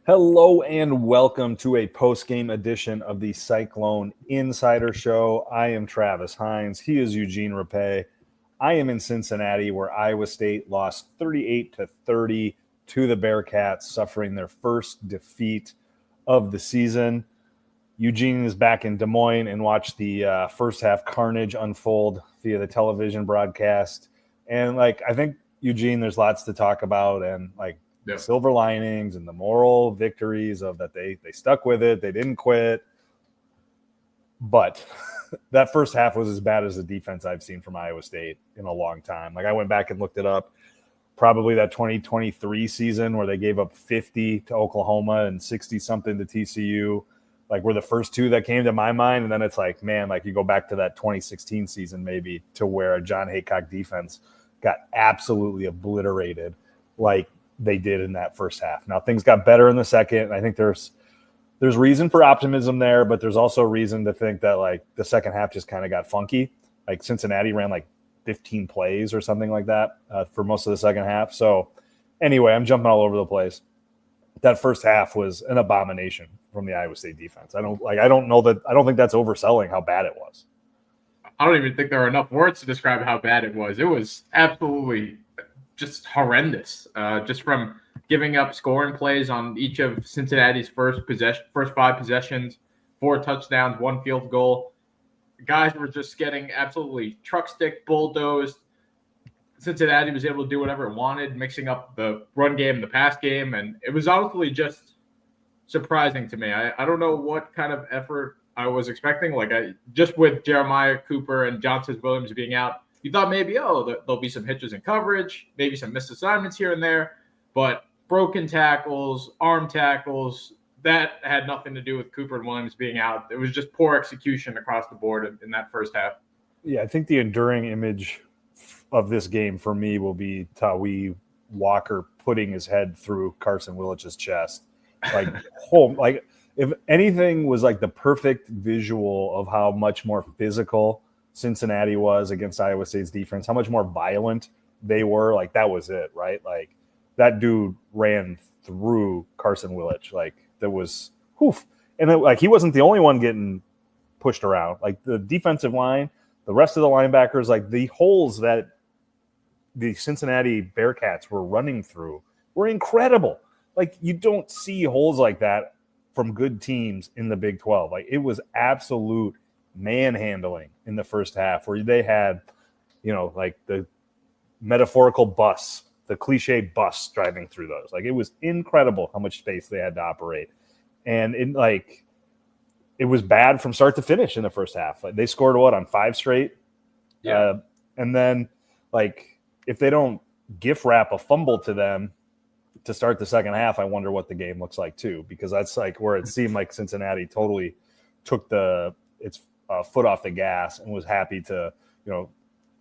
Hello and welcome to a post-game edition of the Cyclone Insider Show. I am Travis Hines. He is Eugene Rapay. I am in Cincinnati, where Iowa State lost 38-30 to the Bearcats, suffering their first defeat of the season. Eugene is back in Des Moines and watched the first half carnage unfold via the television broadcast. And I think, Eugene, there's lots to talk about, and Yeah. silver linings and the moral victories of that they stuck with it, they didn't quit. But that first half was as bad as the defense I've seen from Iowa State in a long time. I went back and looked it up. Probably that 2023 season where they gave up 50 to Oklahoma and 60-something to TCU, were the first two that came to my mind. And then it's you go back to that 2016 season maybe, to where a John Haycock defense got absolutely obliterated like they did in that first half. Now things got better in the second, and I think there's reason for optimism there, but there's also reason to think that the second half just kind of got funky. Cincinnati ran 15 plays or something like that for most of the second half. So anyway, I'm jumping all over the place. That first half was an abomination from the Iowa State defense. I don't think that's overselling how bad it was. I don't even think there are enough words to describe how bad it was. It was absolutely just horrendous. Just from giving up scoring plays on each of Cincinnati's first five possessions, 4 touchdowns, 1 field goal. Guys were just getting absolutely truck stick bulldozed. Cincinnati was able to do whatever it wanted, mixing up the run game and the pass game, and it was honestly just surprising to me. I don't know what kind of effort I was expecting. Just with Jeremiah Cooper and Johnson Williams being out, you thought maybe, there'll be some hitches in coverage, maybe some missed assignments here and there, but broken tackles, arm tackles, that had nothing to do with Cooper and Williams being out. It was just poor execution across the board in that first half. Yeah, I think the enduring image of this game for me will be Tawee Walker putting his head through Carson Wilich's chest. If anything was the perfect visual of how much more physical Cincinnati was against Iowa State's defense, how much more violent they were, that was it, right? That dude ran through Carson Wilich. That was whoof. And he wasn't the only one getting pushed around. The defensive line, the rest of the linebackers, the holes that the Cincinnati Bearcats were running through were incredible. You don't see holes like that from good teams in the Big 12. It was absolute manhandling in the first half, where they had, the metaphorical bus, the cliche bus driving through those. It was incredible how much space they had to operate. And it was bad from start to finish in the first half. They scored on 5 straight? Yeah. And then if they don't gift wrap a fumble to them to start the second half, I wonder what the game looks like too, because that's where it seemed like Cincinnati totally took its foot off the gas and was happy to,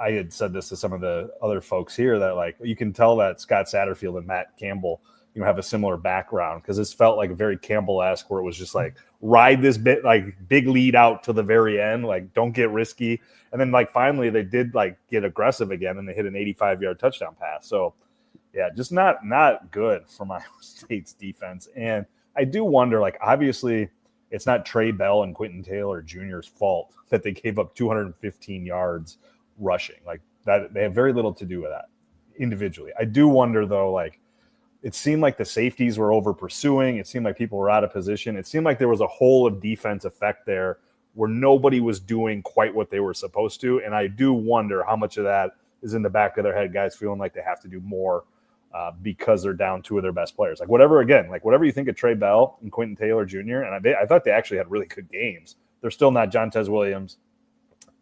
I had said this to some of the other folks here that you can tell that Scott Satterfield and Matt Campbell, have a similar background, because this felt very Campbell-esque, where it was just ride this bit, big lead out to the very end, don't get risky. And then finally they did get aggressive again, and they hit an 85-yard touchdown pass. So yeah, just not good from Iowa State's defense. And I do wonder, obviously it's not Trey Bell and Quentin Taylor Jr.'s fault that they gave up 215 yards rushing. That they have very little to do with that individually. I do wonder though, it seemed like the safeties were over pursuing. It seemed like people were out of position. It seemed like there was a whole of defense effect there where nobody was doing quite what they were supposed to. And I do wonder how much of that is in the back of their head, guys feeling like they have to do more because they're down 2 of their best players. Whatever you think of Trey Bell and Quentin Taylor Jr., and I thought they actually had really good games. They're still not Jontez Williams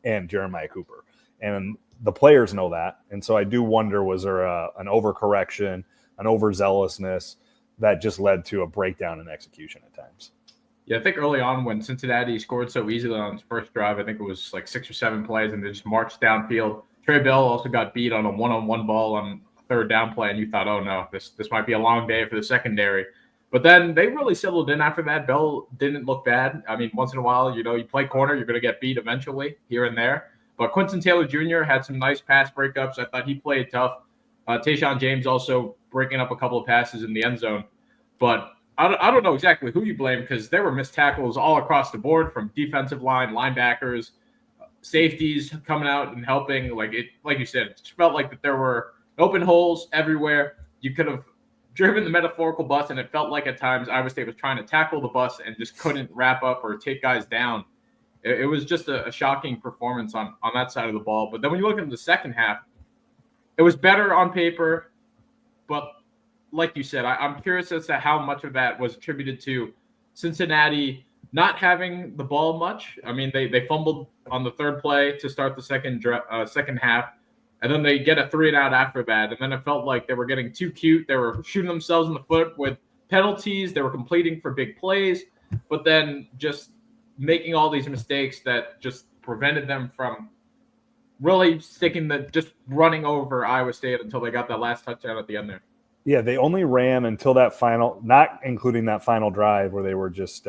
and Jeremiah Cooper. And the players know that. And so I do wonder, was there an overcorrection, an overzealousness that just led to a breakdown in execution at times? Yeah, I think early on when Cincinnati scored so easily on its first drive, I think it was 6 or 7 plays, and they just marched downfield. Trey Bell also got beat on a one-on-one ball on a 3rd down play, and you thought, oh no, this might be a long day for the secondary. But then they really settled in after that. Bell didn't look bad. I mean, once in a while, you play corner, you're going to get beat eventually here and there. But Quentin Taylor Jr. had some nice pass breakups. I thought he played tough. Tayshaun James also breaking up a couple of passes in the end zone. But I don't know exactly who you blame because there were missed tackles all across the board from defensive line, linebackers, safeties coming out and helping. Like you said, it felt like that there were open holes everywhere. You could have driven the metaphorical bus, and it felt like at times Iowa State was trying to tackle the bus and just couldn't wrap up or take guys down. It was just a shocking performance on that side of the ball. But then when you look at the second half, it was better on paper, but like you said, I'm curious as to how much of that was attributed to Cincinnati not having the ball much. I mean, they fumbled on the third play to start the second half, and then they get a 3-and-out after that. And then it felt like they were getting too cute. They were shooting themselves in the foot with penalties. They were completing for big plays, but then just making all these mistakes that just prevented them from really just running over Iowa State until they got that last touchdown at the end there. Yeah, they only ran until that final, not including that final drive where they were just,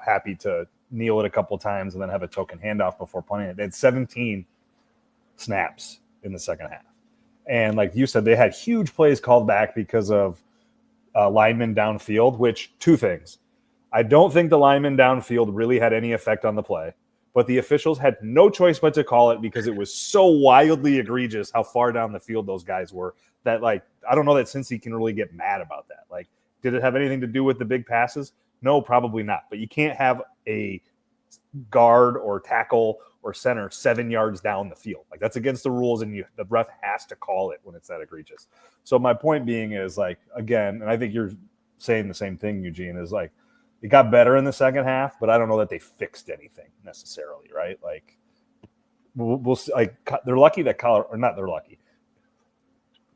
happy to kneel it a couple times and then have a token handoff before punting it. They had 17 snaps in the second half. And like you said, they had huge plays called back because of linemen downfield, which two things. I don't think the linemen downfield really had any effect on the play, but the officials had no choice but to call it because it was so wildly egregious how far down the field those guys were that, like, I don't know that Cincy can really get mad about that. Like, did it have anything to do with the big passes? No, probably not. But you can't have a guard or tackle or center 7 yards down the field. Like, that's against the rules, and the ref has to call it when it's that egregious. So my point being is, like, again, and I think you're saying the same thing, Eugene, is like, it got better in the second half, but I don't know that they fixed anything necessarily, right? Like, we'll see, like, they're lucky that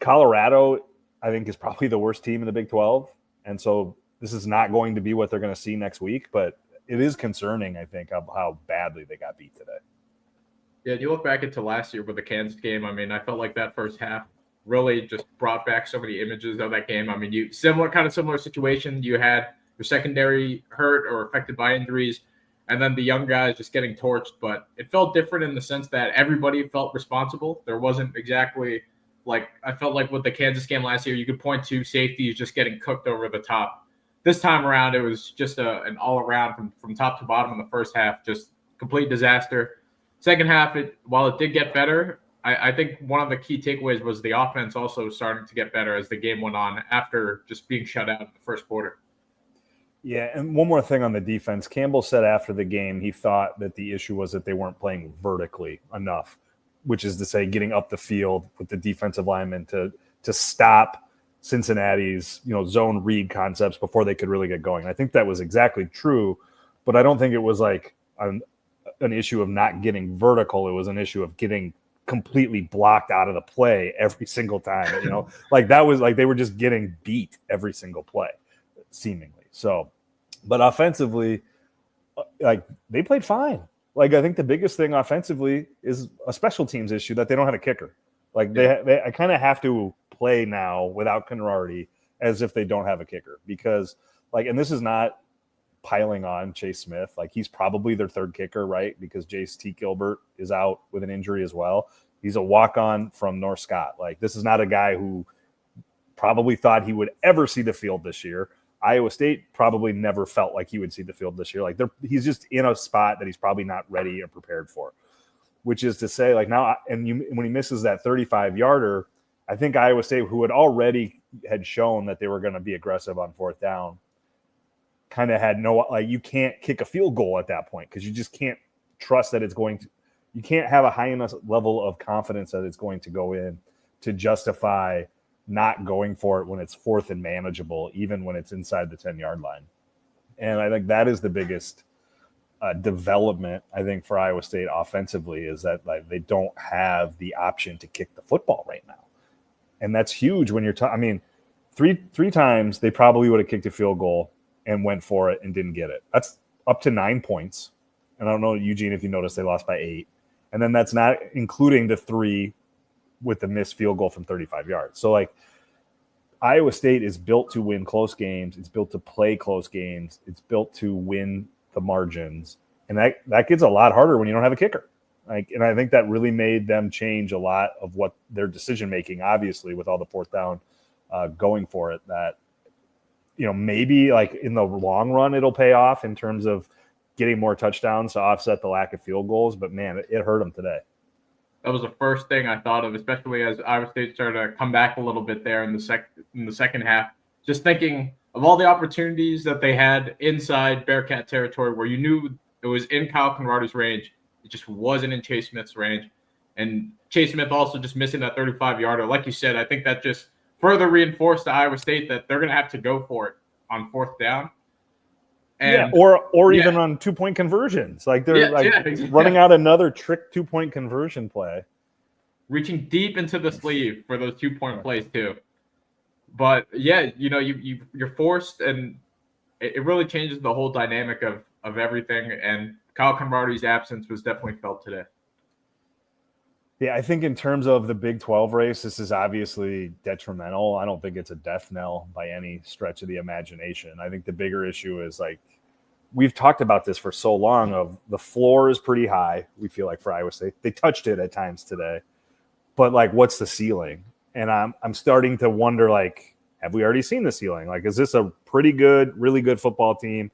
Colorado, I think, is probably the worst team in the Big 12. And so this is not going to be what they're going to see next week, but it is concerning, I think, of how badly they got beat today. Yeah, you look back into last year with the Kansas game. I mean, I felt like that first half really just brought back so many images of that game. I mean, similar situation. You had your secondary hurt or affected by injuries, and then the young guys just getting torched. But it felt different in the sense that everybody felt responsible. There wasn't exactly like I felt like with the Kansas game last year, you could point to safeties just getting cooked over the top. This time around, it was just an all-around from top to bottom in the first half, just complete disaster. Second half, while it did get better, I think one of the key takeaways was the offense also starting to get better as the game went on after just being shut out in the first quarter. Yeah, and one more thing on the defense. Campbell said after the game he thought that the issue was that they weren't playing vertically enough, which is to say getting up the field with the defensive linemen to stop Cincinnati's zone read concepts before they could really get going. I think that was exactly true, but I don't think it was like an issue of not getting vertical. It was an issue of getting completely blocked out of the play every single time. Like that was like they were just getting beat every single play, seemingly. So, but offensively, like they played fine. Like I think the biggest thing offensively is a special teams issue that they don't have a kicker. Like I kind of have to play now without Conrarty as if they don't have a kicker because and this is not piling on Chase Smith. Like he's probably their third kicker, right? Because Jace T. Gilbert is out with an injury as well. He's a walk-on from North Scott. Like this is not a guy who probably thought he would ever see the field this year. Iowa State probably never felt like he would see the field this year. Like he's just in a spot that he's probably not ready or prepared for, which is to say like now, when he misses that 35-yarder, I think Iowa State, who had shown that they were going to be aggressive on fourth down, kind of had you can't kick a field goal at that point because you just can't trust that you can't have a high enough level of confidence that it's going to go in to justify not going for it when it's fourth and manageable, even when it's inside the 10-yard line. And I think that is the biggest development, I think, for Iowa State offensively is that they don't have the option to kick the football right now. And that's huge when you're three times they probably would have kicked a field goal and went for it and didn't get it. That's up to 9 points. And I don't know, Eugene, if you noticed, they lost by 8. And then that's not including the 3 with the missed field goal from 35 yards. So, Iowa State is built to win close games. It's built to play close games. It's built to win the margins. And that gets a lot harder when you don't have a kicker. And I think that really made them change a lot of what their decision-making, obviously, with all the fourth down going for it, that maybe like in the long run it'll pay off in terms of getting more touchdowns to offset the lack of field goals. But man, it hurt them today. That was the first thing I thought of, especially as Iowa State started to come back a little bit there in the second half. Just thinking of all the opportunities that they had inside Bearcat territory where you knew it was in Kyle Conradi's range. It just wasn't in Chase Smith's range. And Chase Smith also just missing that 35-yarder. Like you said, I think that just further reinforced to Iowa State that they're going to have to go for it on fourth down. And, or even on 2-point conversions. Like they're running out another trick 2-point conversion play. Reaching deep into the sleeve for those 2-point plays too. But yeah, you're forced, and it really changes the whole dynamic of everything. And Kyle Conradi's absence was definitely felt today. Yeah, I think in terms of the Big 12 race, this is obviously detrimental. I don't think it's a death knell by any stretch of the imagination. I think the bigger issue is like we've talked about this for so long of the floor is pretty high, we feel like, for Iowa State. They touched it at times today. But like what's the ceiling? And I'm starting to wonder, like, have we already seen the ceiling? Like, is this a pretty good, really good football team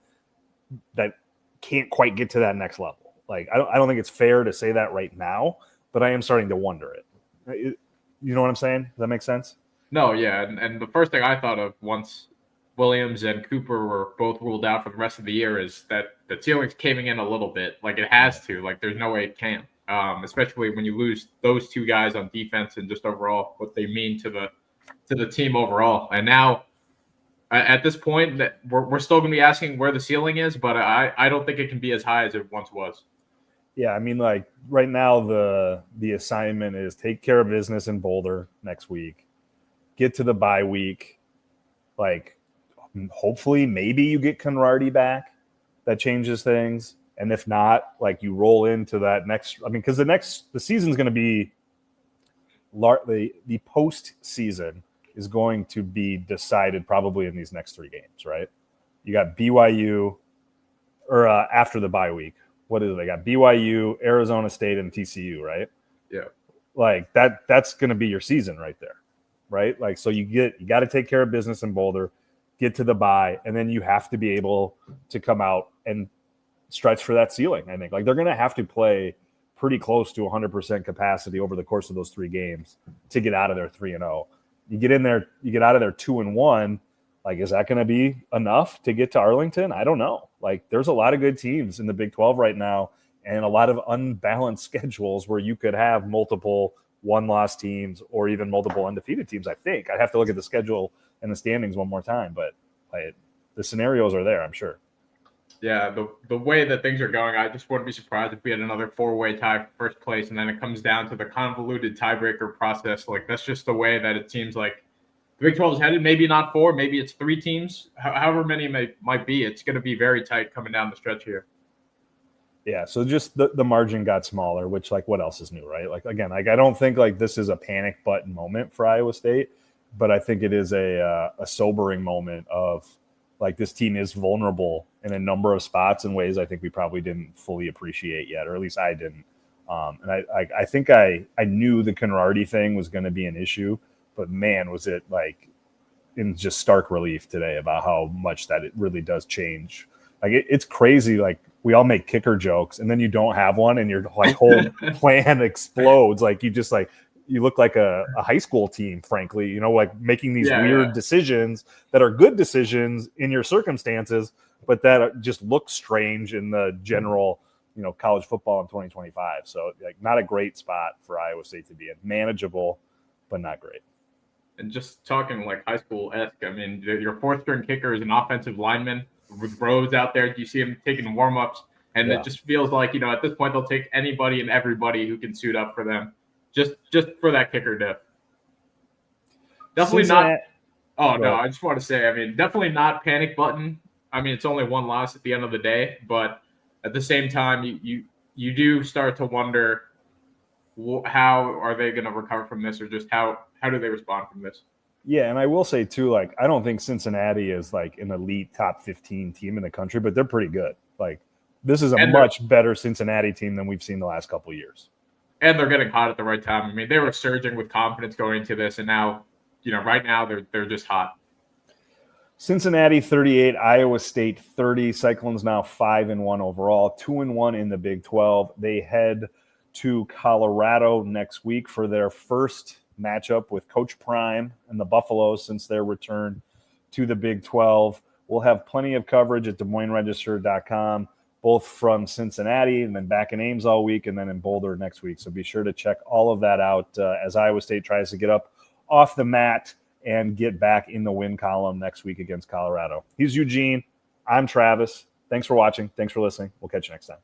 that can't quite get to that next level? Like, I don't think it's fair to say that right now. But I am starting to wonder it. You know what I'm saying? Does that make sense? No, yeah. And the first thing I thought of once Williams and Cooper were both ruled out for the rest of the year is that the ceiling's caving in a little bit. Like it has to. Like there's no way it can't. Especially when you lose those two guys on defense and just overall what they mean to the team overall. And now at this point, that we're still going to be asking where the ceiling is, but I don't think it can be as high as it once was. Yeah, I mean, like right now, the assignment is take care of business in Boulder next week, get to the bye week, like hopefully maybe you get Conradi back. That changes things, and if not, like you roll into that next. I mean, because the season's going to be the postseason is going to be decided probably in these next 3 games, right? You got BYU, or after the bye week. What is it? They got BYU, Arizona State, and TCU, right? Yeah. Like that's going to be your season right there, right? Like, so you got to take care of business in Boulder, get to the bye, and then you have to be able to come out and stretch for that ceiling. I think like they're going to have to play pretty close to 100% capacity over the course of those 3 games to get out of there 3-0. You get in there, you get out of there 2-1. Like, is that going to be enough to get to Arlington? I don't know. Like, there's a lot of good teams in the Big 12 right now and a lot of unbalanced schedules where you could have multiple one-loss teams or even multiple undefeated teams, I think. I'd have to look at the schedule and the standings one more time, but the scenarios are there, I'm sure. Yeah, the way that things are going, I just wouldn't be surprised if we had another 4-way tie for first place, and then it comes down to the convoluted tiebreaker process. Like, that's just the way that it seems like the Big 12 is headed. Maybe not 4, maybe it's 3 teams. However many might be, it's going to be very tight coming down the stretch here. Yeah, so just the margin got smaller, which, like, what else is new, right? Like, again, like I don't think, like, this is a panic button moment for Iowa State, but I think it is a sobering moment of, like, this team is vulnerable in a number of spots in ways I think we probably didn't fully appreciate yet, or at least I didn't. And I think I knew the Conradi thing was going to be an issue, but man, was it like in just stark relief today about how much that it really does change. Like it's crazy. Like we all make kicker jokes and then you don't have one and your like whole plan explodes. Like you just like, you look like a high school team, frankly, you know, like making these weird decisions that are good decisions in your circumstances, but that just look strange in the general, you know, college football in 2025. So like not a great spot for Iowa State to be in. Manageable, but not great. And just talking like high school-esque, I mean, your 4th-string kicker is an offensive lineman with Rhodes out there. You see him taking warm-ups, and it just feels like, you know, at this point they'll take anybody and everybody who can suit up for them, just for that kicker depth. Definitely Cincinnati. Not. Oh no, I just want to say, I mean, definitely not panic button. I mean, it's only 1 loss at the end of the day, but at the same time, you do start to wonder how are they going to recover from this, or just how do they respond from this? Yeah, and I will say too, like I don't think Cincinnati is like an elite top 15 team in the country, but they're pretty good. Like this is a much better Cincinnati team than we've seen the last couple of years. And they're getting hot at the right time. I mean, they were surging with confidence going into this, and now, you know, right now they're just hot. Cincinnati 38, Iowa State 30. Cyclones now 5-1 overall, 2-1 in the Big 12. They head to Colorado next week for their first matchup with Coach Prime and the Buffaloes since their return to the Big 12. We'll have plenty of coverage at DesMoinesRegister.com, both from Cincinnati and then back in Ames all week and then in Boulder next week. So be sure to check all of that out as Iowa State tries to get up off the mat and get back in the win column next week against Colorado. He's Eugene. I'm Travis. Thanks for watching. Thanks for listening. We'll catch you next time.